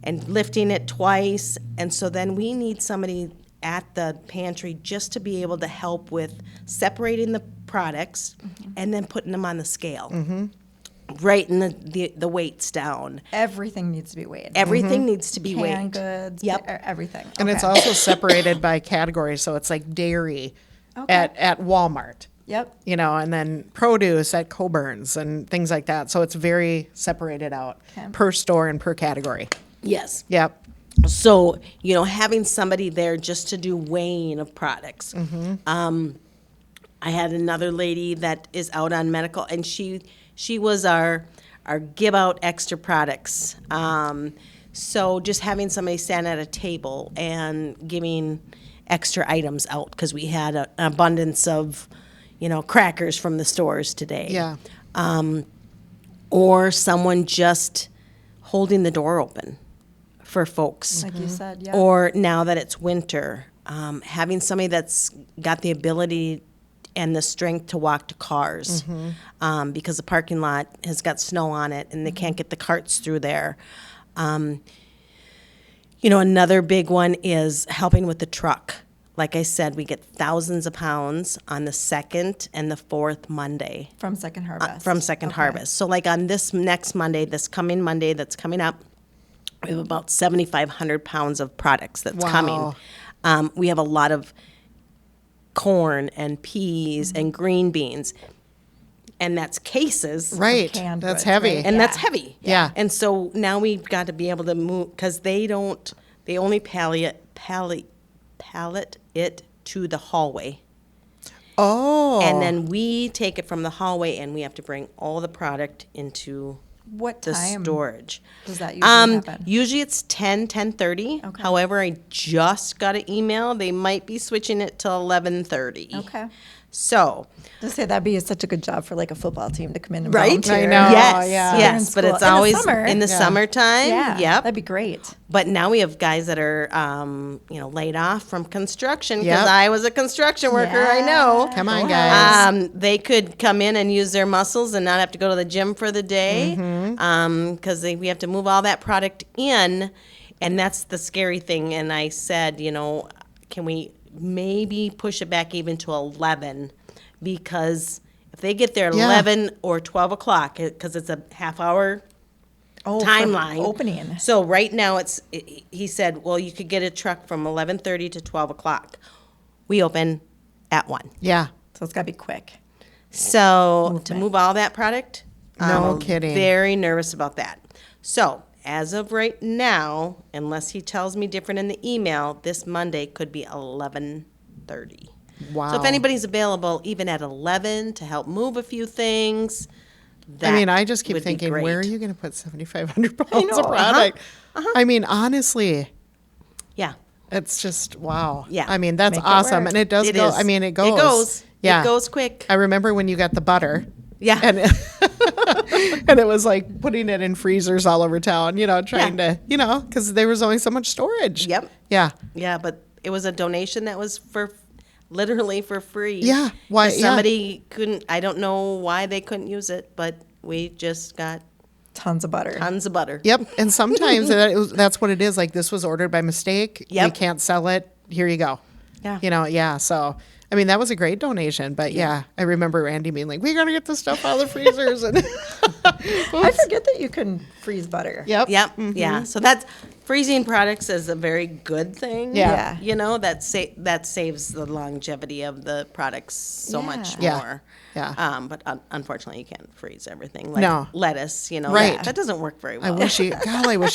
and lifting it twice. And so then we need somebody at the pantry just to be able to help with separating the products and then putting them on the scale. Right in the weights down. everything needs to be weighed. Everything needs to be weighed. Canned goods, Yep. everything. And it's Okay. also separated by category, so it's like dairy Okay. at Walmart. Yep. And then produce at Coburn's and things like that. So it's very separated out Okay. per store and per category. Yes. Yep. So, having somebody there just to do weighing of products. I had another lady that is out on medical, and she was our give out extra products. So just having somebody stand at a table and giving extra items out because we had an abundance of, crackers from the stores today. Yeah. Or someone just holding the door open for folks. Like you said, yeah. Or now that it's winter, having somebody that's got the ability and the strength to walk to cars, because the parking lot has got snow on it and they can't get the carts through there. Another big one is helping with the truck. Like I said, we get thousands of pounds on the second and the fourth Monday. From Second Harvest. From Second Harvest. So like on this next Monday, this coming Monday that's coming up, we have about 7,500 pounds of products that's coming. We have a lot of corn and peas and green beans. And that's cases. Right. Canned That's goods, heavy. right? And Yeah. that's heavy. Yeah. And so now we've got to be able to move, because they only pallet it to the hallway. Oh. And then we take it from the hallway and we have to bring all the product into What the time storage. does that usually happen? Usually it's 10:30. Okay. However, I just got an email. They might be switching it to 11:30. Okay. So, Just say that'd be such a good job for like a football team to come in and right? volunteer. I know. Yes, Yeah. They're in yes, but school. it's In the always summer. in the Yeah. summertime. Yeah, Yep. that'd be great. But now we have guys that are, laid off from construction because Yep. I was a construction worker. I know. Come on, guys. They could come in and use their muscles and not have to go to the gym for the day because we have to move all that product in. And that's the scary thing. And I said, can we maybe push it back even to 11? Because if they get there at Yeah. 11 or 12 o'clock, because it's a half hour Oh, for timeline. opening. So right now he said, well, you could get a truck from 11:30 to 12 o'clock. We open at 1. Yeah. So it's got to be quick. So to move all that product, No I'm kidding. very nervous about that. So as of right now, unless he tells me different in the email, this Monday could be 11:30. Wow. So if anybody's available, even at 11 to help move a few things, that I just keep would be thinking, great. where are you going to put 7,500 pounds know, of product? I mean, honestly, Yeah. it's just, wow. Yeah. I mean, that's Make it awesome. work. And it does It go. is. I mean, it goes. It goes. Yeah. It goes quick. I remember when you got the butter. Yeah. And and it was like putting it in freezers all over town, trying to, because there was only so much storage. Yep. Yeah. Yeah, but it was a donation that was literally for free. Yeah, why- 'Cause somebody couldn't, I don't know why they couldn't use it, but we just got Tons of butter. tons of butter. Yep. And sometimes that's what it is. Like, this was ordered by mistake. You Yep. can't sell it. Here you go. Yeah. Yeah. So, I mean, that was a great donation. But yeah, I remember Randy being like, we got to get this stuff out of the freezers. And I forget that you can freeze butter. Yep. Yep. Yeah. So that's freezing products is a very good thing. Yeah. That saves the longevity of the products so much Yeah. more. Yeah. But unfortunately, you can't freeze everything. Like No. lettuce, Right. that doesn't work very well. I wish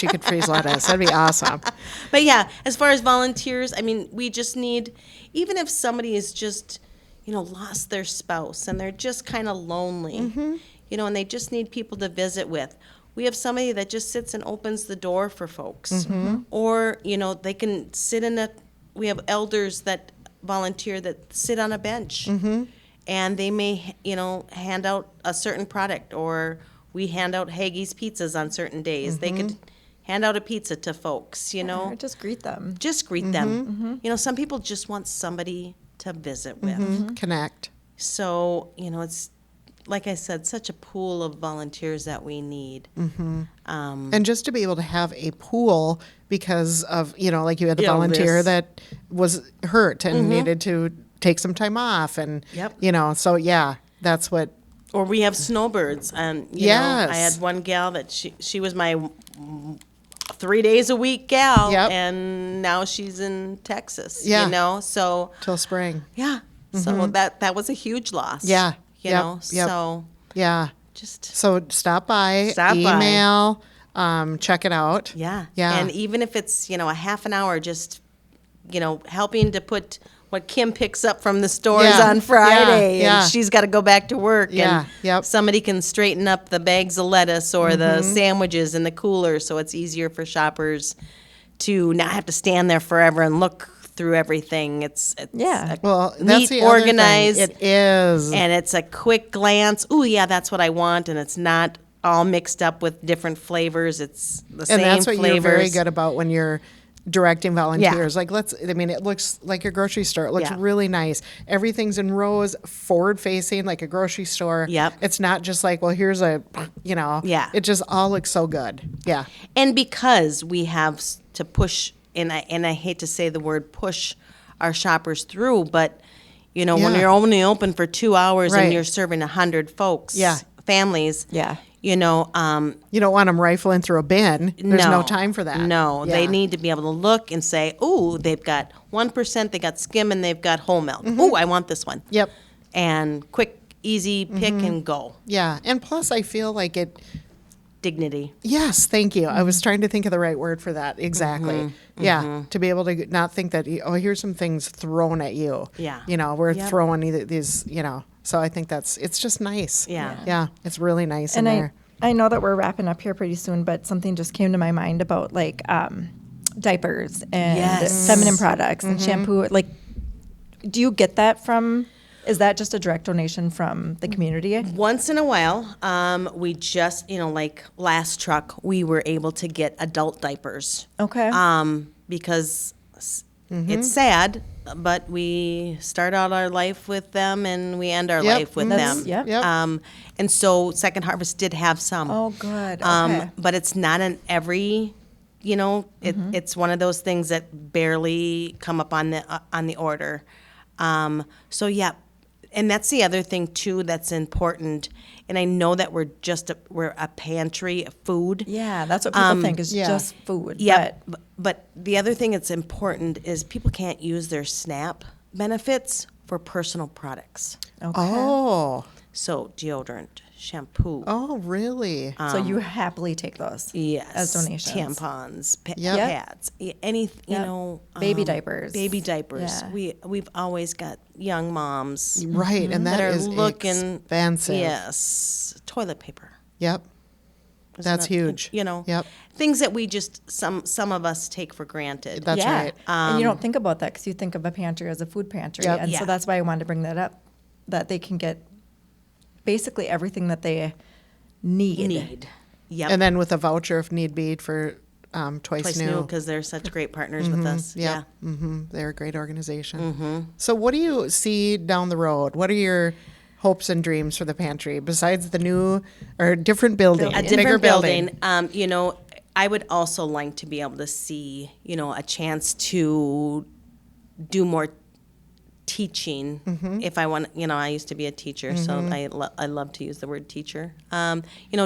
you could freeze lettuce. That'd be awesome. But yeah, as far as volunteers, I mean, we just need, even if somebody is just, lost their spouse and they're just kind of lonely, and they just need people to visit with. We have somebody that just sits and opens the door for folks. Or, they can sit we have elders that volunteer that sit on a bench. And they may, hand out a certain product, or we hand out Haggie's pizzas on certain days. They could hand out a pizza to folks, Or just greet them. just greet them. Some people just want somebody to visit with. Connect. So, it's, like I said, such a pool of volunteers that we need. And just to be able to have a pool because of, like you had the volunteer Illness. that was hurt and needed to take some time off. And, Yep. So yeah, that's what. Or we have snowbirds. And, Yes. I had one gal that she was my 3 days a week gal. Yep. And now she's in Texas, Yeah. So, Till spring. yeah. So that was a huge loss. Yeah. You Yep. know, Yep. so Yeah. just, So stop by, Stop by. email, check it out. yeah. Yeah. And even if it's, a half an hour, just, helping to put what Kim picks up from the stores Yeah. on Friday, Yeah. and she's got to go back to work, Yeah. and Yep. somebody can straighten up the bags of lettuce or the sandwiches in the cooler, so it's easier for shoppers to not have to stand there forever and look through everything. It's Yeah. a Well, that's neat, the other thing. organized, It is. and it's a quick glance. Ooh, yeah, that's what I want, and it's not all mixed up with different flavors. It's the same And that's what flavors. you're very good about when you're directing volunteers. Like, it looks like your grocery store. It looks Yeah. really nice. Everything's in rows, forward facing, like a grocery store. Yep. It's not just like, well, here's a, Yeah. it just all looks so good. Yeah. And because we have to push, and I hate to say the word push our shoppers through, but when Yeah. you're only open for 2 hours Right. and you're serving 100 folks, Yeah. families, Yeah. You don't want them rifling through a bin. There's no time for that. No, they Yeah. need to be able to look and say, "Ooh, they've got 1%, they got skim, and they've got whole milk. Ooh, I want this one." Yep. And quick, easy pick and go. Yeah. And plus, I feel like it. Dignity. Yes, thank you. I was trying to think of the right word for that. Exactly. Yeah, to be able to not think that, here's some things thrown at you. Yeah. We're Yep. throwing these, So I think it's just nice. Yeah. Yeah, it's really nice And in there. I know that we're wrapping up here pretty soon, but something just came to my mind about like diapers and Yes. feminine products and shampoo. Like, do you get that from? Is that just a direct donation from the community? Once in a while, we just, like last truck, we were able to get adult diapers. Okay. Because it's sad, but we start out our life with them and we end our Yep. life with That's- them. yep. Yep. And so Second Harvest did have some. Oh, good. Okay. But it's not in every, it's one of those things that barely come up on the order. So yeah, and that's the other thing too that's important. And I know that we're a pantry of food. Yeah, that's what people think is yeah. just food. Yeah, but the other thing that's important is people can't use their SNAP benefits for personal products. But, okay. Oh, So deodorant, shampoo. really? So you happily take those Yes, as donations. tampons, Yep. pads, any Yep. Baby diapers. baby diapers. Yeah. We've always got young moms Right, and that that are is looking expensive. Yes, toilet paper. Yep. That's huge. Yep. things that we just some of us take for granted. That's yeah. right. And you don't think about that because you think of a pantry as a food pantry. Yep. And Yeah. so that's why I wanted to bring that up, that they can get basically everything that they need. Yep. And then with a voucher if need be for Twice Twice New. New because they're such great partners with us. Yeah. They're a great organization. So what do you see down the road? What are your hopes and dreams for the pantry besides the new or different building? A bigger different building. I would also like to be able to see, a chance to do more teaching if I want. I used to be a teacher, so I love to use the word teacher.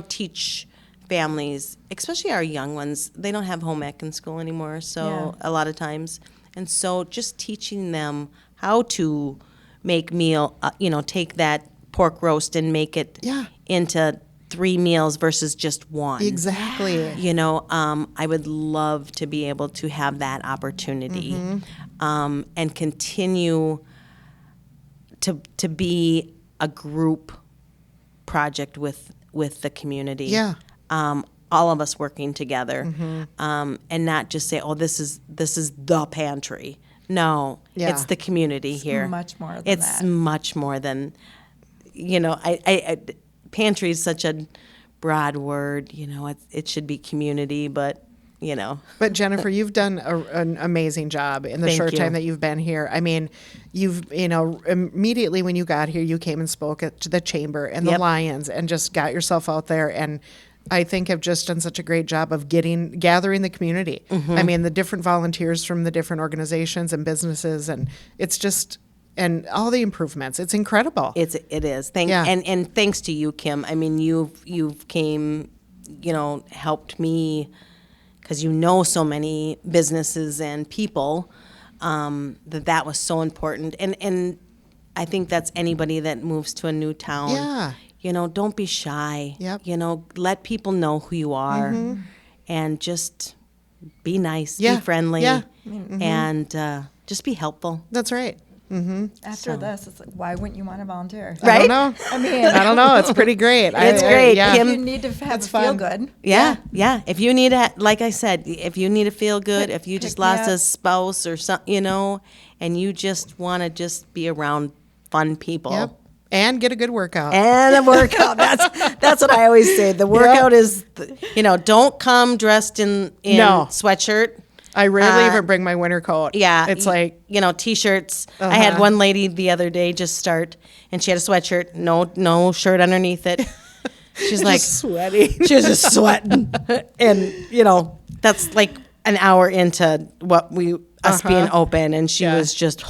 Teach families, especially our young ones. They don't have home ec in school anymore, so a lot of times, and so just teaching them how to make meal. Take that pork roast and make it into 3 meals versus just one. Exactly. I would love to be able to have that opportunity and continue to be a group project with the community. Yeah. All of us working together, and not just say, "Oh, this is the pantry." No, Yeah. it's the community here. much more than it's that. much more than, pantry is such a broad word. It should be community, but. But Jennifer, you've done an amazing job in the Thank short you. time that you've been here. I mean, you've, immediately when you got here, you came and spoke to the chamber and the Yep. Lions and just got yourself out there. And I think have just done such a great job of gathering the community. I mean, the different volunteers from the different organizations and businesses, and it's just, and all the improvements. It's incredible. It is. Yeah. And thanks to you, Kim. I mean, you've came, helped me because so many businesses and people that was so important. And I think that's anybody that moves to a new town. Yeah. Don't be shy. Yep. Let people know who you are and just be nice, Yeah. be friendly, Yeah. and just be helpful. That's right. After this, it's like, why wouldn't you want to volunteer? I don't Right? know. I mean, I don't know. It's pretty great. It's great. yeah. Kim, you need to have It's a feel fun. good. Yeah. If you need like I said, if you need to feel good, if you just pick me lost a up. spouse or something, and you just want to just be around fun people. Yep. And get a good workout. And a workout. That's what I always say. The workout is, don't come dressed in No. sweatshirt. I rarely even bring my winter coat. Yeah. It's like, T-shirts. I had one lady the other day just start, and she had a sweatshirt, no shirt underneath it. She's like, sweaty. she was just sweating. And, that's like an hour into us being open, and she was just,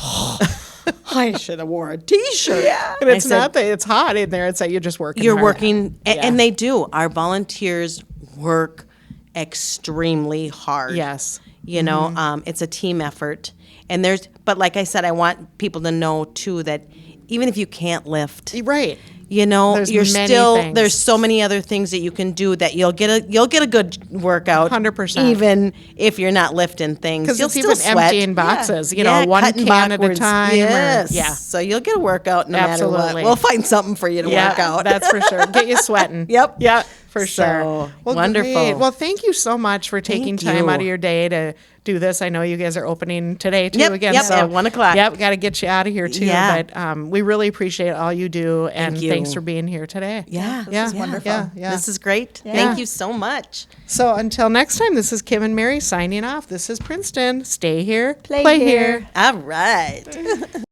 I should have wore a T-shirt. Yeah. And it's not that it's hot in there. It's that you're just working You're hard. working, and they do. Our volunteers work extremely hard. Yes. It's a team effort. And but like I said, I want people to know too that even if you can't lift, Right. There's There's many things. there's so many other things that you can do that you'll get a good workout. 100%. Even if you're not lifting things, Because you'll it's still even sweat. emptying boxes, one cutting can at a backwards. time. Yes. So you'll get a workout no matter what. Absolutely. We'll find something for you to work out. That's for sure. Get you sweating. Yep. Yeah, for So, sure. Well, wonderful. great. Well, thank you so much for taking Thank time you. out of your day to do this. I know you guys are opening today too Yep, again. yep, So at 1 o'clock. Yep, got to get you out of here too. Yeah. But we really appreciate all you do, and Thank you. thanks for being here today. Yeah. Yeah. is wonderful. Yeah. This is great. Yeah. Thank you so much. So until next time, this is Kim and Mary signing off. This is Princeton. Stay here, Play here. All right.